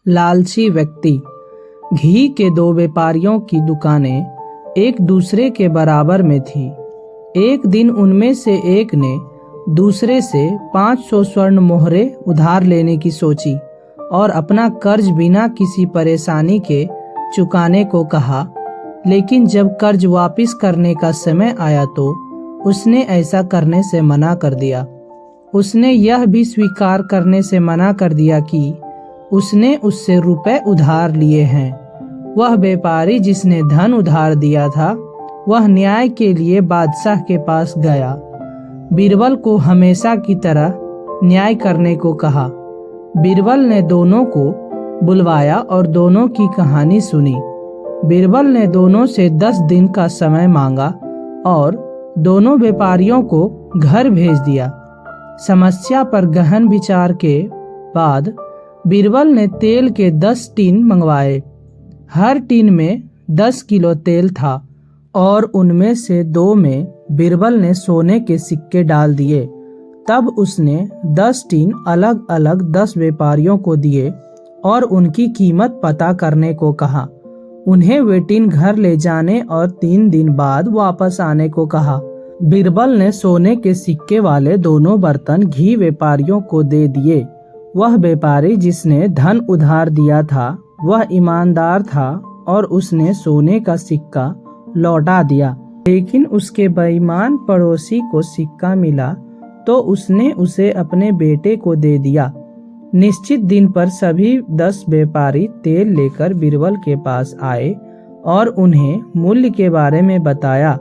लालची व्यक्ति। घी के दो व्यापारियों की दुकानें एक दूसरे के बराबर में थी। एक दिन उनमें से एक ने दूसरे से 500 स्वर्ण मोहरे उधार लेने की सोची और अपना कर्ज बिना किसी परेशानी के चुकाने को कहा। लेकिन जब कर्ज वापस करने का समय आया तो उसने ऐसा करने से मना कर दिया। उसने यह भी स्वीकार करने से मना कर दिया कि उसने उससे रुपए उधार लिए हैं। वह व्यापारी जिसने धन उधार दिया था वह न्याय के लिए बादशाह के पास गया। बीरबल को हमेशा की तरह न्याय करने को कहा। बीरबल ने दोनों को बुलवाया और दोनों की कहानी सुनी। बीरबल ने दोनों से 10 दिन का समय मांगा और दोनों व्यापारियों को घर भेज दिया। समस्या पर गहन विचार के बाद बीरबल ने तेल के 10 टीन मंगवाए। हर टीन में 10 किलो तेल था और उनमें से 2 में बीरबल ने सोने के सिक्के डाल दिए। तब उसने 10 टीन अलग अलग 10 व्यापारियों को दिए और उनकी कीमत पता करने को कहा। उन्हें वे टीन घर ले जाने और 3 दिन बाद वापस आने को कहा। बीरबल ने सोने के सिक्के वाले दोनों बर्तन घी व्यापारियों को दे दिए। वह व्यापारी जिसने धन उधार दिया था वह ईमानदार था और उसने सोने का सिक्का लौटा दिया। लेकिन उसके बेईमान पड़ोसी को सिक्का मिला तो उसने उसे अपने बेटे को दे दिया। निश्चित दिन पर सभी 10 व्यापारी तेल लेकर बीरबल के पास आए और उन्हें मूल्य के बारे में बताया।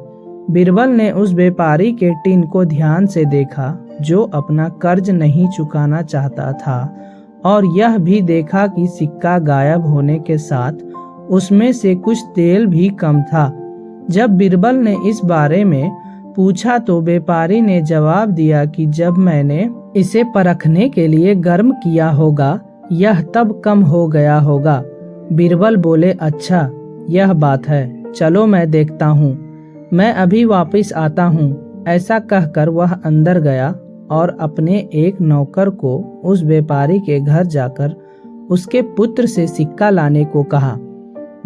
बीरबल ने उस व्यापारी के टीन को ध्यान से देखा जो अपना कर्ज नहीं चुकाना चाहता था और यह भी देखा कि सिक्का गायब होने के साथ उसमें से कुछ तेल भी कम था। जब बीरबल ने इस बारे में पूछा तो व्यापारी ने जवाब दिया कि जब मैंने इसे परखने के लिए गर्म किया होगा यह तब कम हो गया होगा। बीरबल बोले, अच्छा यह बात है, चलो मैं देखता हूँ, मैं अभी वापस आता हूँ। ऐसा कहकर वह अंदर गया और अपने एक नौकर को उस व्यापारी के घर जाकर उसके पुत्र से सिक्का लाने को कहा।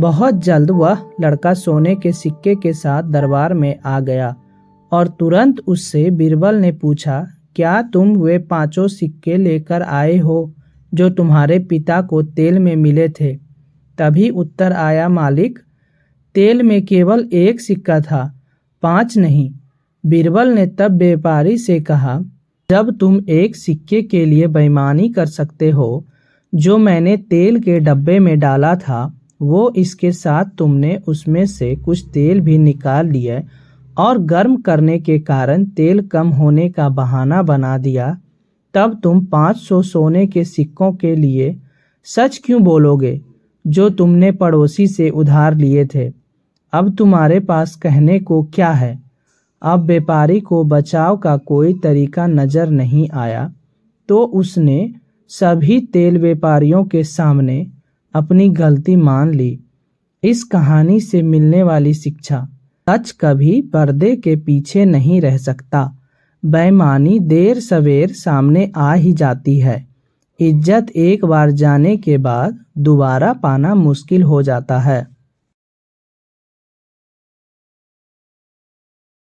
बहुत जल्द वह लड़का सोने के सिक्के के साथ दरबार में आ गया और तुरंत उससे बीरबल ने पूछा, क्या तुम वे 5 सिक्के लेकर आए हो जो तुम्हारे पिता को तेल में मिले थे? तभी उत्तर आया, मालिक, तेल में केवल 1 सिक्का था, 5 नहीं। बीरबल ने तब व्यापारी से कहा, जब तुम 1 सिक्के के लिए बेईमानी कर सकते हो, जो मैंने तेल के डब्बे में डाला था वो इसके साथ तुमने उसमें से कुछ तेल भी निकाल लिए और गर्म करने के कारण तेल कम होने का बहाना बना दिया, तब तुम 500 सोने के सिक्कों के लिए सच क्यों बोलोगे जो तुमने पड़ोसी से उधार लिए थे? अब तुम्हारे पास कहने को क्या है? अब व्यापारी को बचाव का कोई तरीका नजर नहीं आया तो उसने सभी तेल व्यापारियों के सामने अपनी गलती मान ली। इस कहानी से मिलने वाली शिक्षा, सच कभी पर्दे के पीछे नहीं रह सकता। बेईमानी देर सवेर सामने आ ही जाती है। इज्जत एक बार जाने के बाद दोबारा पाना मुश्किल हो जाता है।